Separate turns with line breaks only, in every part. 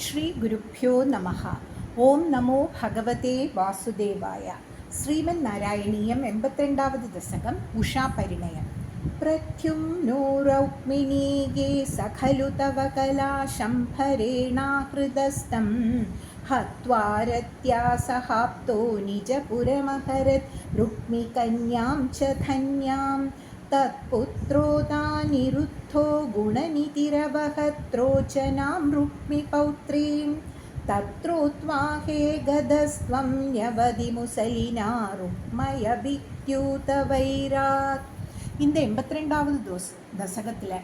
ஸ்ரீ குருப்யோ நமஹ. ஓம் நமோ பகவதே வாசுதேவாய. ஸ்ரீமன் நாராயணீயம் 82வது தசகம். உஷா பரிணயம். பிரத்யும்னோ ரௌக்மிணீகே சகலு தவ கலா சம்பரேணாஹ்ருதஸ்தம் ஹத்வாரத்யா சஹாப்தோ நிஜபுரமஹரத் ருக்மி கன்யாம் ச தன்யாம் तत्पुत्रोदानिरुद्धो गुणनितिरवहत्रोचनां रुक्मिपौत्रीं तत्रोत्वा हे गदस्त्वं யவதிமுசலினா ருக்மயபித்யூதவைராத். இந்த 82வது தசகத்தில்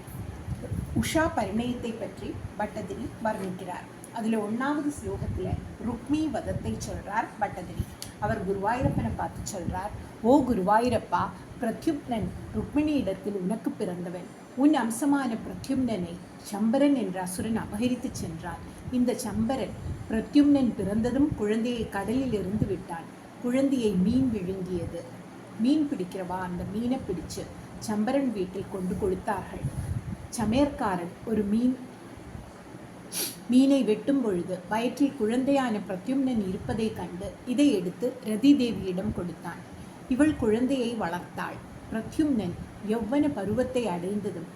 உஷா பரிணயத்தை பற்றி பட்டதிரி வர்ணிக்கிறார். அதில் 1வது ஸ்லோகத்தில் ருக்மி வதத்தை சொல்கிறார் பட்டதிரி. அவர் குருவாயூரப்பனை பார்த்து சொல்கிறார், ஓ குருவாயூரப்பா, பிரத்யும்னன் ருக்மிணியிடத்தில் உனக்கு பிறந்தவன். உன் அம்சமான பிரத்யும்னனை சம்பரன் என்ற அசுரன் அபகரித்து சென்றான். இந்த சம்பரன் பிரத்யும்னன் பிறந்ததும் குழந்தையை கடலில் இருந்து விட்டான். குழந்தையை மீன் விழுங்கியது. மீன் பிடிக்கிறவா அந்த மீனை பிடிச்சு சம்பரன் வீட்டில் கொண்டு கொடுத்தார்கள். சமையற்காரன் ஒரு மீனை வெட்டும் பொழுது வயிற்றில் குழந்தையான பிரத்யும்னன் இருப்பதை கண்டு இதை எடுத்து ரதி தேவியிடம் கொடுத்தான். இவள் குழந்தையை வளர்த்தாள். பிரத்யும்னன் யௌவன பருவத்தை அடைந்ததும்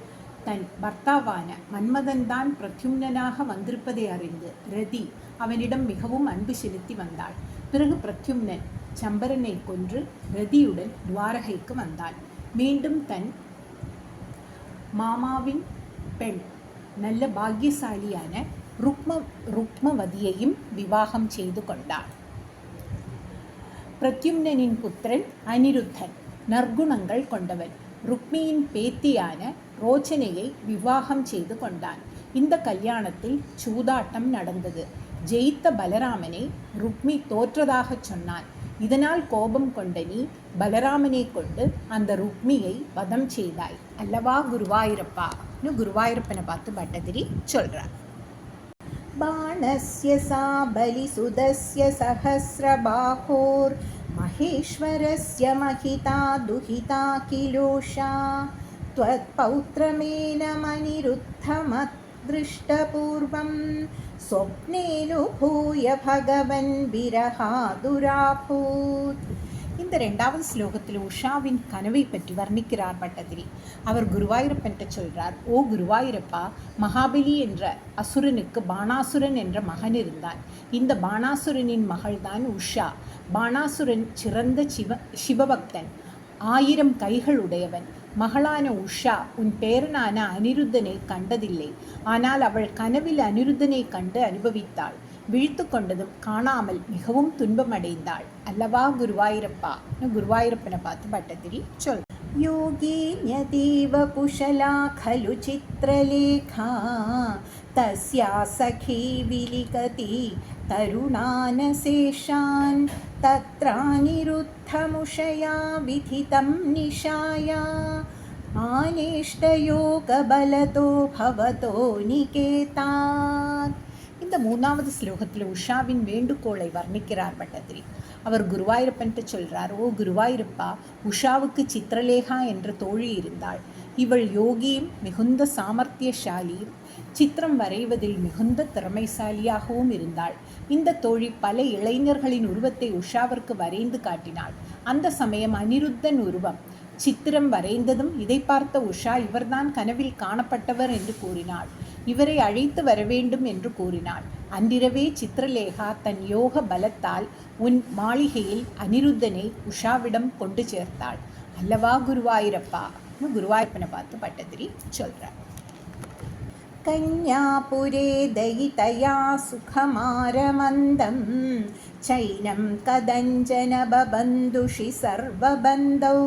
தன் பர்த்தாவான மன்மதன்தான் பிரத்யும்னனாக வந்திருப்பதை அறிந்து ரதி அவனிடம் மிகவும் அன்பு செலுத்தி வந்தாள். பிறகு பிரத்யும்னன் சம்பரனை கொன்று ரதியுடன் துவாரகைக்கு வந்தான். மீண்டும் தன் மாமாவின் பெண் நல்ல பாக்கியசாலியான ருக்மவதியையும் விவாகம் செய்து கொண்டான். பிரத்யும்னனின் புத்திரன் அனிருத்தன் நற்குணங்கள் கொண்டவன். ருக்மியின் பேத்தியான ரோச்சனையை விவாகம் செய்து கொண்டான். இந்த கல்யாணத்தில் சூதாட்டம் நடந்தது. ஜெயித்த பலராமனை ருக்மி தோற்றதாக சொன்னான். இதனால் கோபம் கொண்ட நீ பலராமனை கொண்டு அந்த ருக்மியை வதம் செய்தாய் அல்லவா குருவாயூரப்பான்னு குருவாயூரப்பனை பார்த்து பட்டதிரி சொல்றார். பாணஸ்ய சா பலிசுதஸ்ய சஹஸ்ரபாஹோர் மகேஸ்வரஸ்ய மகிதா துஹிதா கிலோஷா த்வத் பௌத்ரமேனமனிருத்தமத் திருஷ்டபூர்வம் சொப்னேனுபூய பகவன் விரஹாதுராபூத். இந்த 2வது ஸ்லோகத்தில் உஷாவின் கனவை பற்றி வர்ணிக்கிறார் பட்டதிரி. அவர் குருவாயூரப்பன்ட்ட சொல்றார், ஓ குருவாயூரப்பா, மகாபலி என்ற அசுரனுக்கு பாணாசுரன் என்ற மகன் இருந்தான். இந்த பாணாசுரனின் மகள்தான் உஷா. பாணாசுரன் சிறந்த சிவபக்தன், 1000 கைகள் உடையவன். மகளான உஷா உன் பேரனான அனிருத்தனை கண்டதில்லை. ஆனால் அவள் கனவில் அனிருத்தனை கண்டு அனுபவித்தாள். விழித்து கொண்டதும் காணாமல் மிகவும் துன்பமடைந்தாள் அல்லவா குருவாயூரப்பா. குருவாயூரப்பனை பார்த்து பட்டதிரி சொல். யோகின்யதீவ குஷலா கலு சித்ரலேகா தஸ்யா சகி விலிகதி தருணானசேஷான் தத்ரானிருத்தமுஷயா விதிதம் நிஷாயா ஆனேஷ்டயோகபலதோ பவதோ நிகேதாத். இந்த 3வது ஸ்லோகத்தில் உஷாவின் வேண்டுகோளை வர்ணிக்கிறார் பட்டதிரி. அவர் குருவாயூரப்பன்ட்டு சொல்கிறார், ஓ குருவாயூரப்பா, உஷாவுக்கு சித்திரலேகா என்ற தோழி இருந்தாள். இவள் யோகியும் மிகுந்த சாமர்த்தியசாலியும் சித்திரம் வரைவதில் மிகுந்த திறமைசாலியாகவும் இருந்தாள். இந்த தோழி பல இளைஞர்களின் உருவத்தை உஷாவிற்கு வரைந்து காட்டினாள். அந்த சமயம் அனிருத்தன் உருவம் சித்திரம் வரைந்ததும் இதை பார்த்த உஷா இவர்தான் கனவில் காணப்பட்டவர் என்று கூறினாள். இவரை அழைத்து வரவேண்டும் என்று கூறினாள். அன்றிரவே சித்திரலேகா தன் யோக பலத்தால் உன் மாளிகையில் அனிருத்தனை உஷாவிடம் கொண்டு சேர்த்தாள் அல்லவா குருவாயூரப்பா. குருவாயூரப்பனை பார்த்து பட்டதிரி சொல்றார். கன்யாபுரே தயிதயா சுகமாரமந்தம் சைனம் கதஞ்சன பபந்துஷி சர்வபந்தௌ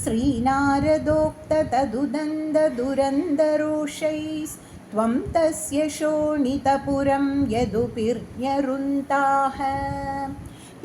ஸ்ரீநாரதோக்த ததுதந்த துரந்தரோஷைஸ் த்வம் தஸ்ய சோணிதபுரம் யதுபிர்ஞருந்தாக.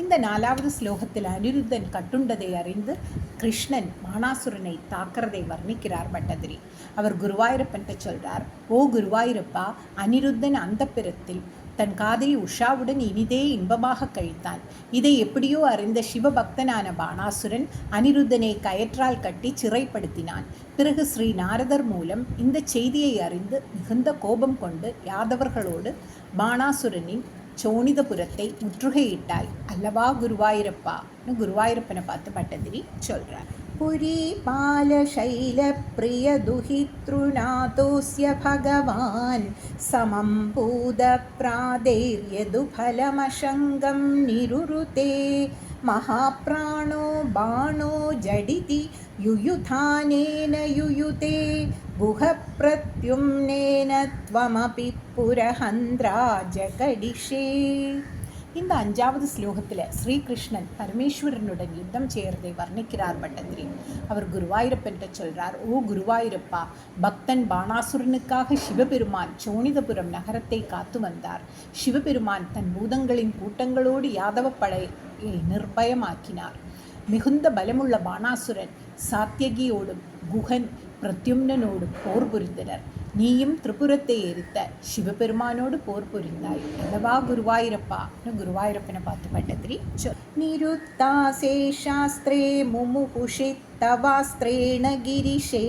இந்த 4வது ஸ்லோகத்தில் அனிருத்தன் கட்டுண்டதை அறிந்து கிருஷ்ணன் பாணாசுரனை தாக்கிறதை வர்ணிக்கிறார் பட்டதிரி. அவர் குருவாயூரப்பன்ட்ட சொல்றார், ஓ குருவாயூரப்பா, அனிருத்தன் அந்தப்புரத்தில் தன் காதை உஷாவுடன் இனிதே இன்பமாக கழித்தான். இதை எப்படியோ அறிந்த சிவபக்தனான பாணாசுரன் அனிருத்தனை கயற்றால் கட்டி சிறைப்படுத்தினான். பிறகு ஸ்ரீ நாரதர் மூலம் இந்த செய்தியை அறிந்து மிகுந்த கோபம் கொண்டு யாதவர்களோடு பாணாசுரனின் சோனிதபுரத்தை முற்றுகையிட்டாய் அல்லவா குருவாயூரப்பான்னு குருவாயூரப்பனை பார்த்து பட்டதிரி சொல்றார். புரி பாலசைல பிரிய துஹித்ருநாதோஸ்ய பகவான் சமம் பூத பிராதைர்யது ஃபலமசங்கம் நிருருதே மகாப்ராணோ பாணோ ஜடிதி யுயுதானேன யுயுதே குஹ பிரத்யும்னேன த்வமபி புரஹந்திரா ஜகடிஷே. இந்த 5வது ஸ்லோகத்தில் ஸ்ரீகிருஷ்ணன் பரமேஸ்வரனுடன் யுத்தம் செய்கிறதை வர்ணிக்கிறார் பட்டதிரி. அவர் குருவாயூரப்பன்ட்ட சொல்றார், ஓ குருவாயூரப்பா, பக்தன் பாணாசுரனுக்காக சிவபெருமான் சோனிதபுரம் நகரத்தை காத்து வந்தார். சிவபெருமான் தன் பூதங்களின் கூட்டங்களோடு யாதவ படையை நிர்பயமாக்கினார். மிகுந்த பலமுள்ள பாணாசுரன் சாத்தியகியோடும் குஹன் பிரத்யும்னோடும் போர் புரிந்தனர். நீயும் திரிபுரத்தை எரித்த சிவபெருமானோடு போர் புரிந்தாய் அல்லவா குருவாயூரப்பா குருவாயூரப்பனை பார்த்து பட்டதிரி சொல். நிருத்தாசே சாஸ்திரே முமுகுஷித்தவாஸ்திரேண கிரிஷே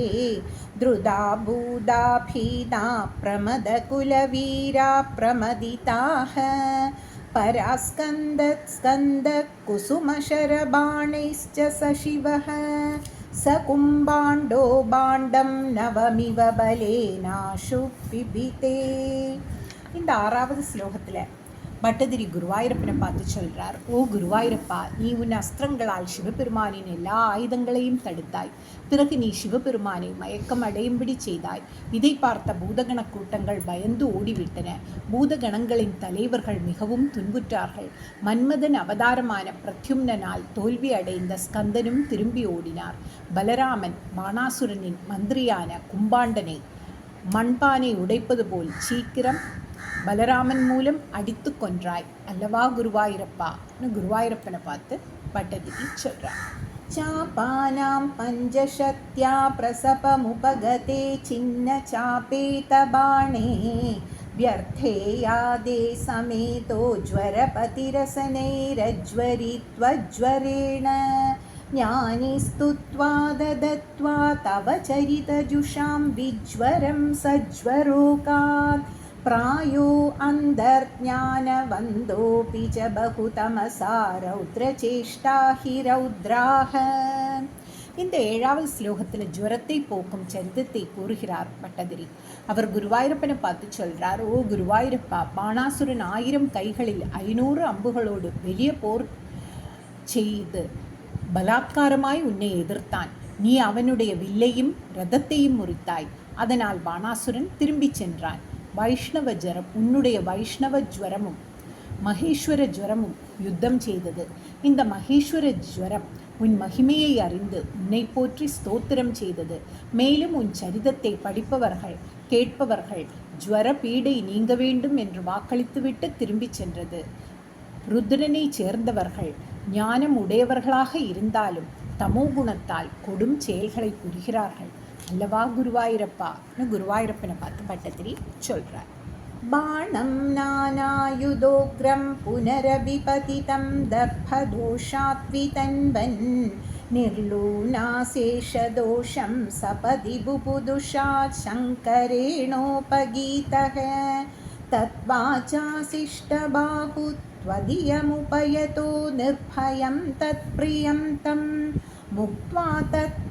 த்ருதா பூதா பீதா பிரமத குலவீரா பிரமதிதாஹ பராஸ்கந்தத் ஸ்கந்த குசுமசரபாணைஸ்ச சசிவஹ சகும்பாண்டோ பாண்டம் நவமிவ பலேனாஷு பிபிதே. இந்த 6வது ஸ்லோகத்தில் பட்டதிரி குருவாயூரப்பனை பார்த்து சொல்கிறார், ஓ குருவாயூரப்பா, நீ உன் அஸ்திரங்களால் சிவபெருமானின் எல்லா ஆயுதங்களையும் தடுத்தாய். பிறகு நீ சிவபெருமானை மயக்கம் அடையும்படி செய்தாய். இதை பார்த்த பூதகண கூட்டங்கள் பயந்து ஓடிவிட்டன. பூதகணங்களின் தலைவர்கள் மிகவும் துன்புற்றார்கள். மன்மதன் அவதாரமான பிரத்யும்னால் தோல்வி அடைந்த ஸ்கந்தனும் திரும்பி ஓடினார். பலராமன் பாணாசுரனின் மந்திரியான கும்பாண்டனை மண்பானை உடைப்பது போல் சீக்கிரம் பலராமன் மூலம் அடித்து கொன்றாய் அல்லவா குருவாயூரப்பா குருவாயூரப்பனை பார்த்து பட்டதிரி சொல்றார். சாபானாம் பஞ்சசத்யா பிரசபமுபகதே சின்ன சாபேத பாணே வியர்த்தே யாதே சமேதோ ஜ்வரபதிரசனைரஜ்வரித்வஜ்வரேண ஞானி ஸ்துத்வா ததத்வா தவ சரிதஜுஷாம் விஜ்வரம் சஜ்வரோகாத் प्रायो अन्तर्ज्ञानवन्दोऽपि च बहुतमसा रौद्रचेष्टा हि रौद्राः. இந்த 7வது ஸ்லோகத்தில் ஜுவரத்தை போக்கும் சரிதத்தை கூறுகிறார் பட்டதிரி. அவர் குருவாயூரப்பனை பார்த்து சொல்றார், ஓ குருவாயூரப்பா, பாணாசுரன் 1000 கைகளில் 500 அம்புகளோடு வெளியே போர் செய்து பலாத்காரமாய் உன்னை எதிர்த்தான். நீ அவனுடைய வில்லையும் ரதத்தையும் முறித்தாய். அதனால் பாணாசுரன் திரும்பி சென்றான். வைஷ்ணவ ஜரம், உன்னுடைய வைஷ்ணவ ஜுவரமும் மகேஸ்வர ஜுவரமும் யுத்தம் செய்தது. இந்த மகேஸ்வர ஜுவரம் உன் மகிமையை அறிந்து உன்னை போற்றி ஸ்தோத்திரம் செய்தது. மேலும் உன் சரிதத்தை படிப்பவர்கள் கேட்பவர்கள் ஜுவர பீடை நீங்க வேண்டும் என்று வாக்களித்துவிட்டு திரும்பி சென்றது. ருத்ரனை சேர்ந்தவர்கள் ஞானம் உடையவர்களாக இருந்தாலும் தமோ குணத்தால் கொடும் செயல்களை புரிகிறார்கள் அல்லவா குருவாயூரப்பா குருவாயூரப்பனை பார்த்து பட்டதிரி சொல்றார். பாணம் நானாயுதோக்ரம் புனரபிபதிதம் தர்பதோஷாத்விதன்வன் நிர்லூனாசேஷதோஷம் சபதி புபுதுஷா சங்கரேணோபகீதஹ தத்வாசாசிஷ்டபாஹுத்வதியமுபயதோ நிர்பயம் தத்ப்ரியம் தம் முக்த்வா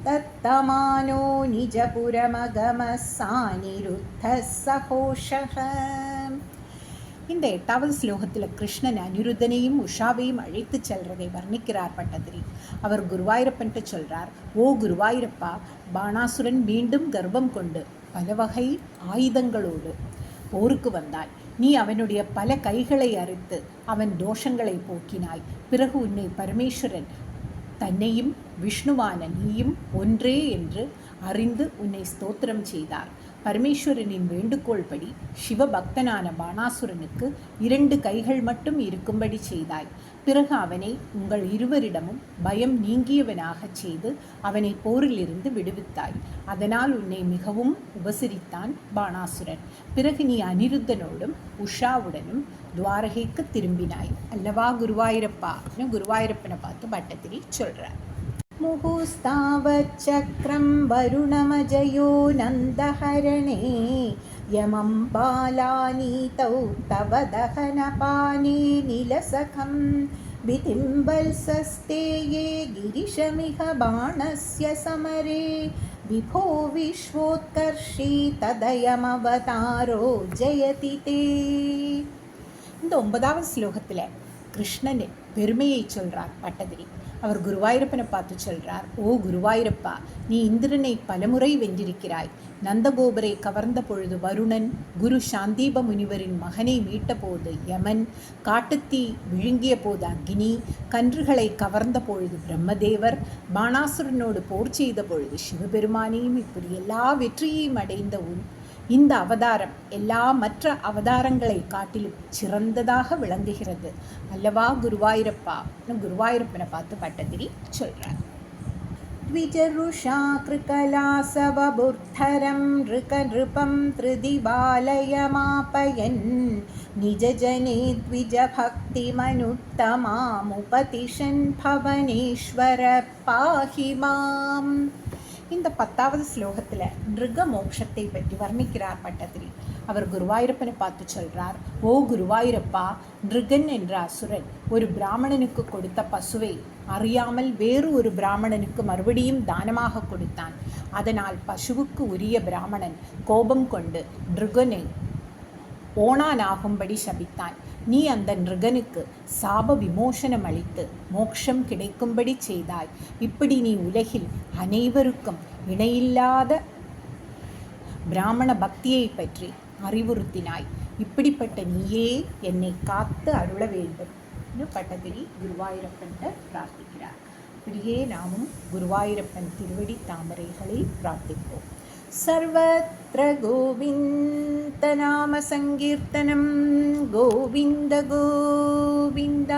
தத்தமானோ நிஜபுரமகம சானிருத்த சகோஷக. இந்த 8வது ஸ்லோகத்தில் கிருஷ்ணன் அனிருத்தனையும் உஷாவையும் அழைத்து செல்றதை வர்ணிக்கிறார் பட்டதிரி. அவர் குருவாயூரப்பன்ட்டு சொல்றார், ஓ குருவாயூரப்பா, பாணாசுரன் மீண்டும் கர்ப்பம் கொண்டு பல வகை ஆயுதங்களோடு போருக்கு வந்தாய். நீ அவனுடைய பல கைகளை அறுத்து அவன் தோஷங்களை போக்கினாய். பிறகு உன்னை பரமேஸ்வரன் தன்னையும் விஷ்ணுவான நீயும் ஒன்றே என்று அறிந்து உன்னை ஸ்தோத்திரம் செய்தார். பரமேஸ்வரனின் வேண்டுகோள் படி சிவபக்தனான பாணாசுரனுக்கு 2 கைகள் மட்டும் இருக்கும்படி செய்தாய். பிறகு அவனை உங்கள் இருவரிடமும் பயம் நீங்கியவனாகச் செய்து அவனை போரிலிருந்து விடுவித்தாய். அதனால் உன்னை மிகவும் உபசரித்தான் பாணாசுரன். பிறகு நீ அனிருத்தனோடும் உஷாவுடனும் துவாரகைக்கு திரும்பினாய் அல்லவா குருவாயூரப்பா? குருவாயூரப்பனை பார்த்து பட்டத்திரி சொல்கிறார். முகுஸ்தாவச்சக்ரம் வருணமஜயோ நந்தஹரணே யமம் பாலானீதௌ தவ தகனபானே நிலசகம் விதிம்பல்சஸ்தேயே கிரிஷமிக பாணஸ்ய சமரே விபோ விஸ்வோத்கர்ஷி ததயமவதாரோ ஜெயதி தே. இந்த 9வது ஸ்லோகத்தில் கிருஷ்ணன் பெருமையை சொல்கிறார் பட்டதிரி. அவர் குருவாயூரப்பனை பார்த்து சொல்கிறார், ஓ குருவாயூரப்பா, நீ இந்திரனை பலமுறை வென்றிருக்கிறாய். நந்தகோபரை கவர்ந்த பொழுது வருணன், குரு சாந்தீப முனிவரின் மகனை மீட்ட போது யமன், காட்டுத்தீ விழுங்கிய போது அக்னி, கன்றுகளை கவர்ந்த பொழுது பிரம்மதேவர், பாணாசுரனோடு போர் செய்த பொழுது சிவபெருமானையும், இப்படி எல்லா வெற்றியையும் அடைந்த இந்த அவதாரம் எல்லா மற்ற அவதாரங்களை காட்டிலும் சிறந்ததாக விளங்குகிறது அல்லவா குருவாயூரப்பா? குருவாயூரப்பனை பார்த்து பட்டதிரி சொல்றார். த்விஜருஷா கிருகலாசவபுர்தரம் ரிகநிருபம் த்ரிதிபாலயமாபயன் நிஜஜனே த்விஜபக்திமனுத்தமாமுபதிஷன் பவனேஸ்வர பாஹி மாம். இந்த 10வது ஸ்லோகத்தில் நிருக மோட்சத்தை பற்றி வர்ணிக்கிறார் பட்டதிரி. அவர் குருவாயூரப்பனை பார்த்து சொல்கிறார், ஓ குருவாயூரப்பா, நிருகன் என்ற அசுரன் ஒரு பிராமணனுக்கு கொடுத்த பசுவை அறியாமல் வேறு ஒரு பிராமணனுக்கு மறுபடியும் தானமாக கொடுத்தான். அதனால் பசுவுக்கு உரிய பிராமணன் கோபம் கொண்டு நிருகனை ஓணானாகும்படி சபித்தான். நீ அந்த நிருகனுக்கு சாப விமோசனம் அளித்து மோட்சம் கிடைக்கும்படி செய்தாய். இப்படி நீ உலகில் அனைவருக்கும் இணையில்லாத பிராமண பக்தியை பற்றி அறிவுறுத்தினாய். இப்படிப்பட்ட நீயே என்னை காத்து அருள வேண்டும் என்று பட்டதிரி குருவாயூரப்பன் பிரார்த்திக்கிறார். இப்படியே நாமும் குருவாயூரப்பன் திருவடி தாமரைகளை பிரார்த்திப்போம். सर्वत्र गोविन्दनामसङ्कीर्तनं गोविन्द गोविन्द.